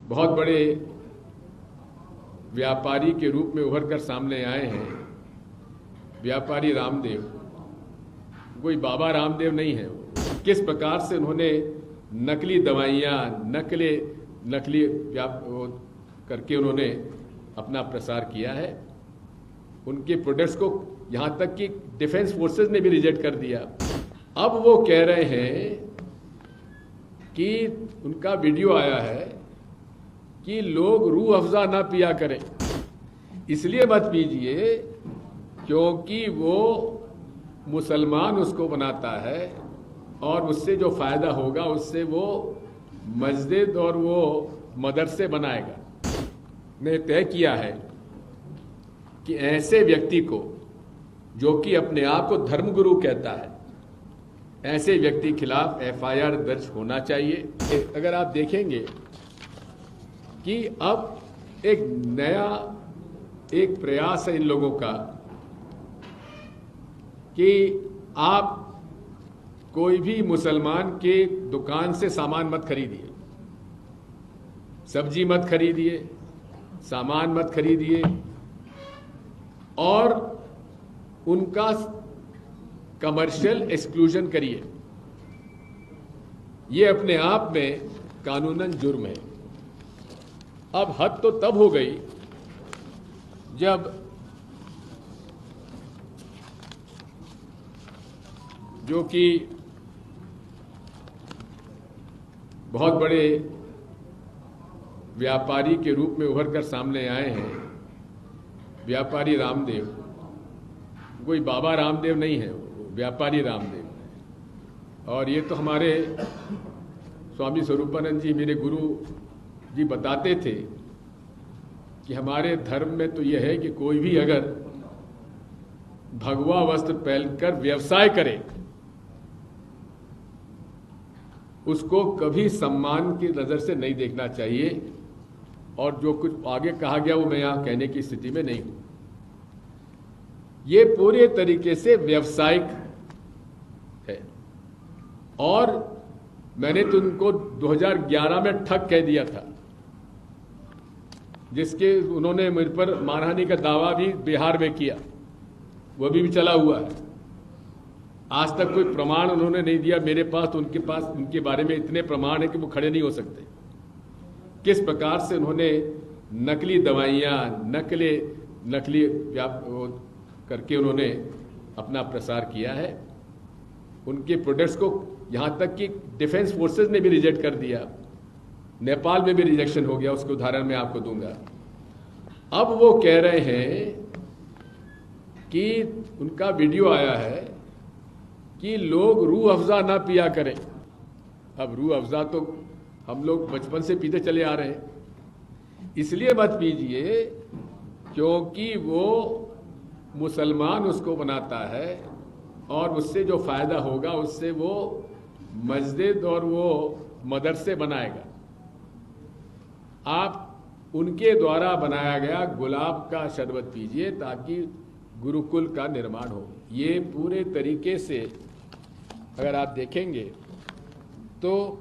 बहुत बड़े व्यापारी के रूप में उभर कर सामने आए हैं व्यापारी रामदेव। कोई बाबा रामदेव नहीं है। किस प्रकार से उन्होंने नकली दवाइयाँ नकली करके उन्होंने अपना प्रसार किया है। उनके प्रोडक्ट्स को यहाँ तक कि डिफेंस फोर्सेस ने भी रिजेक्ट कर दिया। अब वो कह रहे हैं कि उनका वीडियो आया है कि लोग रूह अफ़ज़ा ना पिया करें, इसलिए मत पीजिए क्योंकि वो मुसलमान उसको बनाता है और उससे जो फ़ायदा होगा उससे वो मस्जिद और वो मदरसे बनाएगा। ने तय किया है कि ऐसे व्यक्ति को जो कि अपने आप को धर्मगुरु कहता है, ऐसे व्यक्ति खिलाफ एफआईआर दर्ज होना चाहिए। अगर आप देखेंगे कि अब एक नया प्रयास है इन लोगों का कि आप कोई भी मुसलमान के दुकान से सामान मत खरीदिए, सब्जी मत खरीदिए, सामान मत खरीदिए और उनका कमर्शियल एक्सक्लूजन करिए। ये अपने आप में कानूनन जुर्म है। अब हद तो तब हो गई जब जो कि बहुत बड़े व्यापारी के रूप में उभर कर सामने आए हैं व्यापारी रामदेव। कोई बाबा रामदेव नहीं है, व्यापारी रामदेव है। और ये तो हमारे स्वामी स्वरूपानंद जी, मेरे गुरु जी, बताते थे कि हमारे धर्म में तो यह है कि कोई भी अगर भगवा वस्त्र पहनकर व्यवसाय करे उसको कभी सम्मान की नज़र से नहीं देखना चाहिए। और जो कुछ आगे कहा गया वो मैं यहाँ कहने की स्थिति में नहीं हूँ। ये पूरे तरीके से व्यावसायिक है और मैंने तो उनको 2011 में ठग कह दिया था, जिसके उन्होंने मुझ पर मानहानि का दावा भी बिहार में किया, वो भी चला हुआ है। आज तक कोई प्रमाण उन्होंने नहीं दिया मेरे पास, तो उनके पास उनके बारे में इतने प्रमाण है कि वो खड़े नहीं हो सकते। किस प्रकार से उन्होंने नकली दवाइयाँ नकली करके उन्होंने अपना प्रसार किया है। उनके प्रोडक्ट्स को यहाँ तक कि डिफेंस फोर्सेस ने भी रिजेक्ट कर दिया। नेपाल में भी रिजेक्शन हो गया, उसके उदाहरण मैं आपको दूंगा। अब वो कह रहे हैं कि उनका वीडियो आया है कि लोग रूह अफ़ज़ा ना पिया करें। अब रूह अफ़ज़ा तो हम लोग बचपन से पीते चले आ रहे हैं, इसलिए मत पीजिए क्योंकि वो मुसलमान उसको बनाता है और उससे जो फ़ायदा होगा उससे वो मस्जिद और वो मदरसे बनाएगा। आप उनके द्वारा बनाया गया गुलाब का शरबत पीजिए ताकि गुरुकुल का निर्माण हो। ये पूरे तरीके से अगर आप देखेंगे तो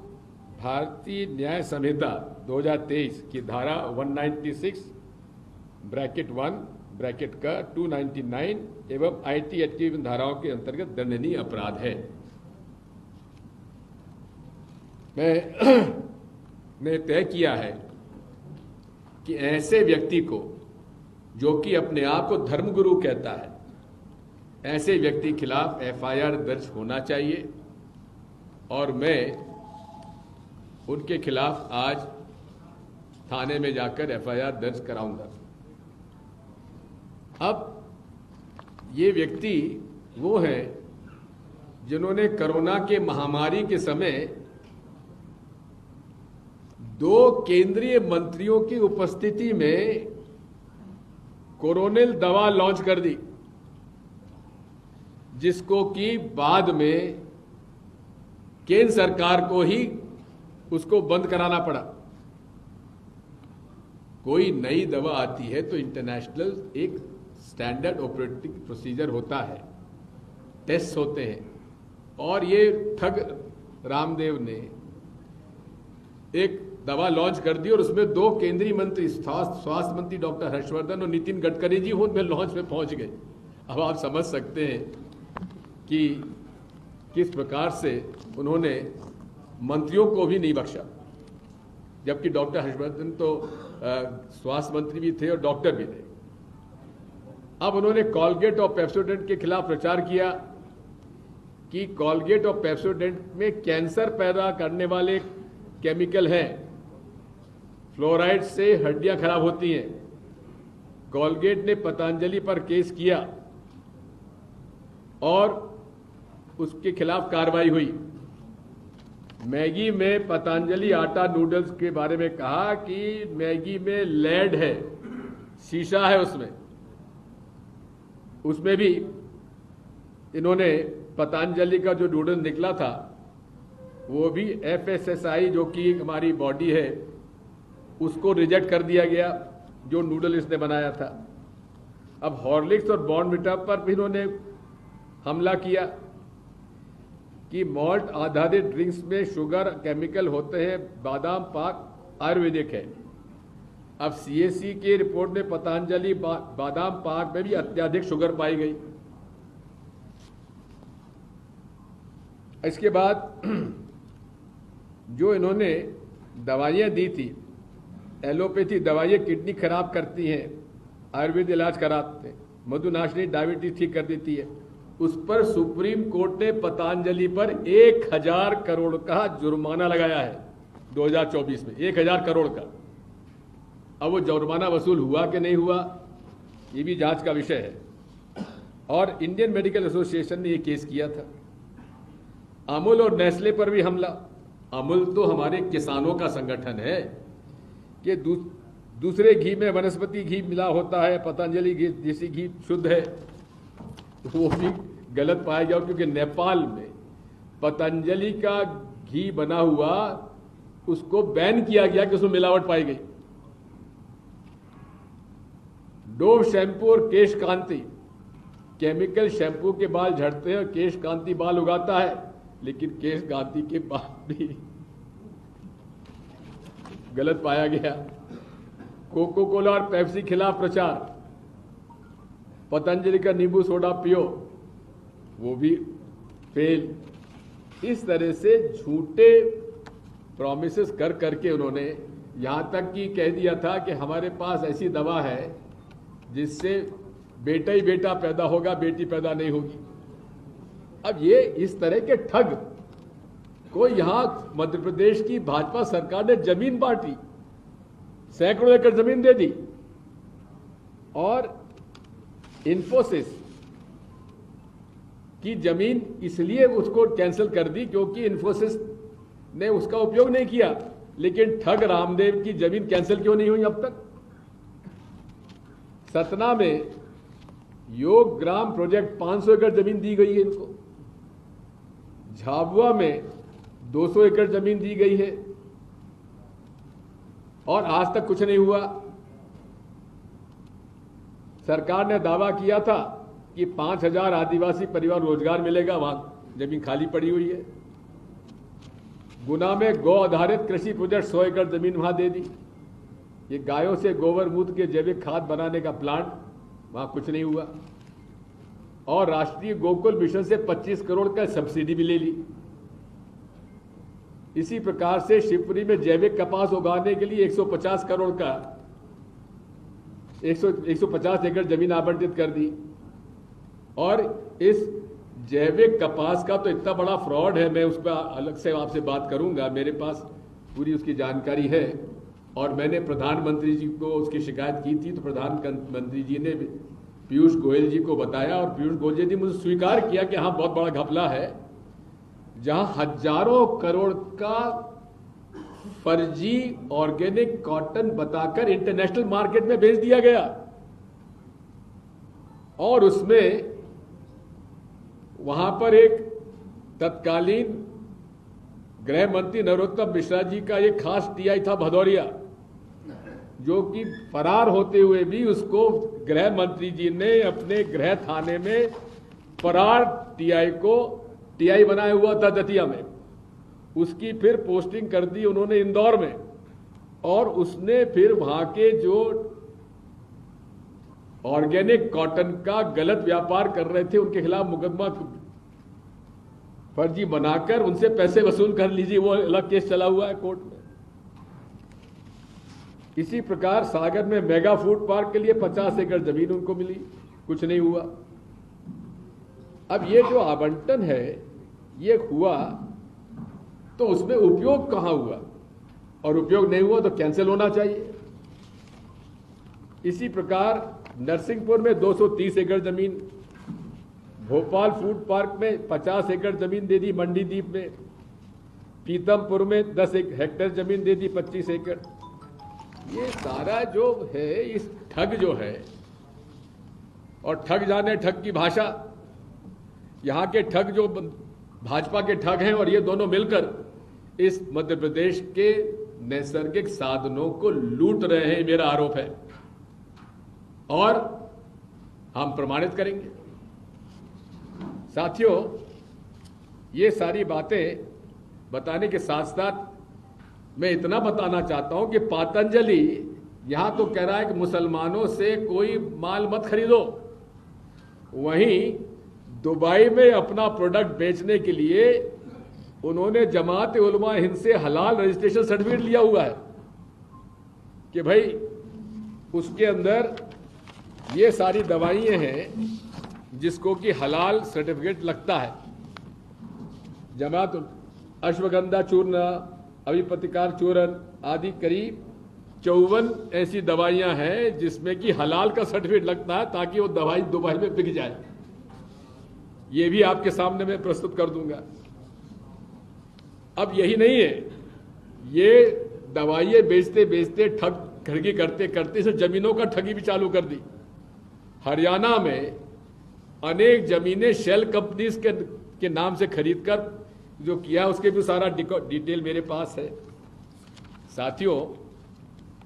भारतीय न्याय संहिता 2023 की धारा 196(1) का 299 एवं आईटी एक्ट की धाराओं के अंतर्गत दंडनीय अपराध है। मैंने तय किया है कि ऐसे व्यक्ति को जो कि अपने आप को धर्मगुरु कहता है, ऐसे व्यक्ति खिलाफ एफआईआर दर्ज होना चाहिए और मैं उनके खिलाफ आज थाने में जाकर एफआईआर दर्ज कराऊंगा। अब ये व्यक्ति वो हैं जिन्होंने कोरोना के महामारी के समय 2 केंद्रीय मंत्रियों की उपस्थिति में कोरोनिल दवा लॉन्च कर दी, जिसको कि बाद में केंद्र सरकार को ही उसको बंद कराना पड़ा। कोई नई दवा आती है तो इंटरनेशनल एक स्टैंडर्ड ऑपरेटिंग प्रोसीजर होता है, टेस्ट होते हैं, और ये ठग रामदेव ने एक दवा लॉन्च कर दी और उसमें 2 केंद्रीय मंत्री, स्वास्थ्य मंत्री डॉक्टर हर्षवर्धन और नितिन गडकरी जी उनमें लॉन्च में पहुंच गए। अब आप समझ सकते हैं कि किस प्रकार से उन्होंने मंत्रियों को भी नहीं बख्शा, जबकि डॉक्टर हर्षवर्धन तो स्वास्थ्य मंत्री भी थे और डॉक्टर भी थे। अब उन्होंने कोलगेट और पेप्सोडेंट के खिलाफ प्रचार किया कि कोलगेट और पेप्सोडेंट में कैंसर पैदा करने वाले केमिकल हैं, फ्लोराइड से हड्डियां खराब होती हैं। कोलगेट ने पतंजलि पर केस किया और उसके खिलाफ कार्रवाई हुई। मैगी में पतंजलि आटा नूडल्स के बारे में कहा कि मैगी में लेड है, शीशा है उसमें भी इन्होंने पतंजलि का जो नूडल निकला था वो भी FSSAI जो कि हमारी बॉडी है उसको रिजेक्ट कर दिया गया, जो नूडल इसने बनाया था। अब हॉर्लिक्स और बॉर्नविटा पर भी इन्होंने हमला किया कि मॉल्ट आधारित ड्रिंक्स में शुगर केमिकल होते हैं, बादाम पाक आयुर्वेदिक है। अब CAC की रिपोर्ट में पतंजलि बादाम पाक में भी अत्यधिक शुगर पाई गई। इसके बाद जो इन्होंने दवाइयाँ दी थी, एलोपैथी दवाइयाँ किडनी खराब करती हैं, आयुर्वेद इलाज कराते हैं, मधुनाशिनी डायबिटीज ठीक कर देती है, उस पर सुप्रीम कोर्ट ने पतंजलि पर 1000 करोड़ का जुर्माना लगाया है 2024 में, 1000 करोड़ का। अब वो जुर्माना वसूल हुआ कि नहीं हुआ, ये भी जांच का विषय है। और इंडियन मेडिकल एसोसिएशन ने ये केस किया था। अमूल और नेस्ले पर भी हमला। अमूल तो हमारे किसानों का संगठन है कि दूसरे घी में वनस्पति घी मिला होता है, पतंजलि घी देसी घी शुद्ध है, वो भी गलत पाया गया क्योंकि नेपाल में पतंजलि का घी बना हुआ उसको बैन किया गया कि उसमें मिलावट पाई गई। डोव शैम्पू और केश कांति, केमिकल शैम्पू के बाल झड़ते हैं और केश कांति बाल उगाता है, लेकिन केश कांति के बाल भी गलत पाया गया। कोको कोला और पेप्सी खिलाफ प्रचार, पतंजलि का नींबू सोडा पियो, वो भी फेल। इस तरह से झूठे प्रॉमिसेस कर करके उन्होंने यहां तक कि कह दिया था कि हमारे पास ऐसी दवा है जिससे बेटा ही बेटा पैदा होगा, बेटी पैदा नहीं होगी। अब ये इस तरह के ठग को यहां मध्य प्रदेश की भाजपा सरकार ने जमीन बांटी, सैकड़ों एकड़ जमीन दे दी और इन्फोसिस की जमीन इसलिए उसको कैंसिल कर दी क्योंकि इन्फोसिस ने उसका उपयोग नहीं किया। लेकिन ठग रामदेव की जमीन कैंसिल क्यों नहीं हुई अब तक? सतना में योग ग्राम प्रोजेक्ट 500 एकड़ जमीन दी गई है इनको, झाबुआ में 200 एकड़ जमीन दी गई है और आज तक कुछ नहीं हुआ। सरकार ने दावा किया था कि 5000 आदिवासी परिवार रोजगार मिलेगा, वहां जमीन खाली पड़ी हुई है। गुना में गौ आधारित कृषि प्रोजेक्ट 100 एकड़ जमीन वहां दे दी। ये गायों से गोबर मूत्र के जैविक खाद बनाने का प्लांट, वहां कुछ नहीं हुआ। और राष्ट्रीय गोकुल मिशन से 25 करोड़ का सब्सिडी भी ले ली। इसी प्रकार से शिवपुरी में जैविक कपास उगाने के लिए 150 करोड़ का 150 एकड़ जमीन आवंटित कर दी। और इस जैविक कपास का तो इतना बड़ा फ्रॉड है, मैं उस पर अलग से आपसे बात करूंगा, मेरे पास पूरी उसकी जानकारी है। और मैंने प्रधानमंत्री जी को उसकी शिकायत की थी, तो प्रधानमंत्री जी ने पीयूष गोयल जी को बताया और पीयूष गोयल जी ने मुझे स्वीकार किया कि हाँ बहुत बड़ा घपला है, जहां हजारों करोड़ का फर्जी ऑर्गेनिक कॉटन बताकर इंटरनेशनल मार्केट में बेच दिया गया। और उसमें वहां पर एक तत्कालीन गृह मंत्री नरोत्तम मिश्रा जी का एक खास टीआई था भदौरिया, जो कि फरार होते हुए भी उसको गृह मंत्री जी ने अपने गृह थाने में फरार टीआई को टीआई बनाया हुआ था दतिया में, उसकी फिर पोस्टिंग कर दी उन्होंने इंदौर में। और उसने फिर वहां के जो ऑर्गेनिक कॉटन का गलत व्यापार कर रहे थे उनके खिलाफ मुकदमा फर्जी बनाकर उनसे पैसे वसूल कर लीजिए, वो अलग केस चला हुआ है कोर्ट में। इसी प्रकार सागर में मेगा फूड पार्क के लिए 50 एकड़ जमीन उनको मिली, कुछ नहीं हुआ। अब ये जो आवंटन है ये हुआ तो उसमें उपयोग कहां हुआ, और उपयोग नहीं हुआ तो कैंसिल होना चाहिए। इसी प्रकार नरसिंहपुर में 230 एकड़ जमीन, भोपाल फूड पार्क में 50 एकड़ जमीन दे दी, मंडीदीप में पीतमपुर में 10 हेक्टेयर जमीन दे दी, 25 एकड़। ये सारा जो है इस ठग जो है, और ठग जाने ठग की भाषा, यहां के ठग जो भाजपा के ठग हैं और ये दोनों मिलकर इस मध्य प्रदेश के नैसर्गिक साधनों को लूट रहे हैं, मेरा आरोप है और हम प्रमाणित करेंगे। साथियों, ये सारी बातें बताने के साथ साथ मैं इतना बताना चाहता हूं कि पतंजलि यहां तो कह रहा है कि मुसलमानों से कोई माल मत खरीदो, वहीं दुबई में अपना प्रोडक्ट बेचने के लिए उन्होंने जमात उलमा हिंद से हलाल रजिस्ट्रेशन सर्टिफिकेट लिया हुआ है कि भाई उसके अंदर ये सारी दवाइयां हैं जिसको कि हलाल सर्टिफिकेट लगता है। जमात अश्वगंधा चूर्ण, अभिप्रतिकार चूर्ण आदि करीब 54 ऐसी दवाइयां हैं जिसमें कि हलाल का सर्टिफिकेट लगता है ताकि वो दवाई दुबई में बिक जाए। ये भी आपके सामने मैं प्रस्तुत कर दूंगा। अब यही नहीं है, ये दवाइयां बेचते बेचते ठगी करते करते इसे जमीनों का ठगी भी चालू कर दी। हरियाणा में अनेक जमीनें शेल कंपनीज के नाम से खरीदकर जो किया उसके भी सारा डिटेल मेरे पास है। साथियों,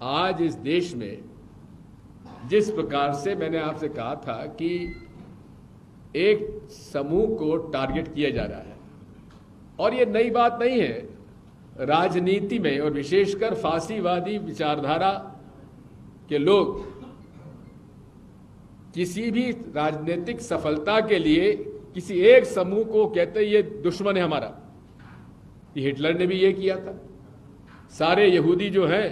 आज इस देश में जिस प्रकार से मैंने आपसे कहा था कि एक समूह को टारगेट किया जा रहा है, और ये नई बात नहीं है। राजनीति में और विशेषकर फांसीवादी विचारधारा के लोग किसी भी राजनीतिक सफलता के लिए किसी एक समूह को कहते हैं ये दुश्मन है हमारा। ये हिटलर ने भी ये किया था। सारे यहूदी जो हैं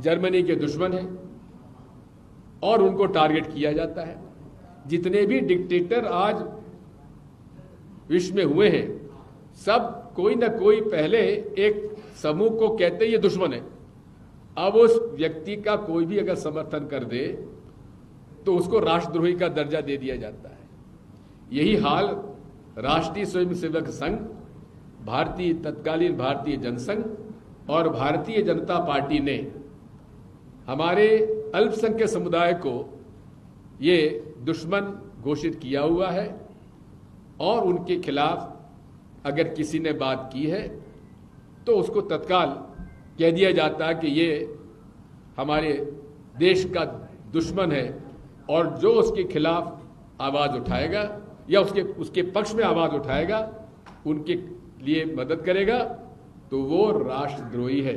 जर्मनी के दुश्मन हैं और उनको टारगेट किया जाता है। जितने भी डिक्टेटर आज विश्व में हुए हैं सब कोई ना कोई पहले एक समूह को कहते ये दुश्मन है। अब उस व्यक्ति का कोई भी अगर समर्थन कर दे तो उसको राष्ट्रद्रोही का दर्जा दे दिया जाता है। यही हाल राष्ट्रीय स्वयंसेवक संघ, तत्कालीन भारतीय जनसंघ और भारतीय जनता पार्टी ने हमारे अल्पसंख्यक समुदाय को ये दुश्मन घोषित किया हुआ है, और उनके खिलाफ अगर किसी ने बात की है तो उसको तत्काल कह दिया जाता है कि ये हमारे देश का दुश्मन है, और जो उसके खिलाफ आवाज उठाएगा या उसके पक्ष में आवाज उठाएगा, उनके लिए मदद करेगा, तो वो राष्ट्रद्रोही है।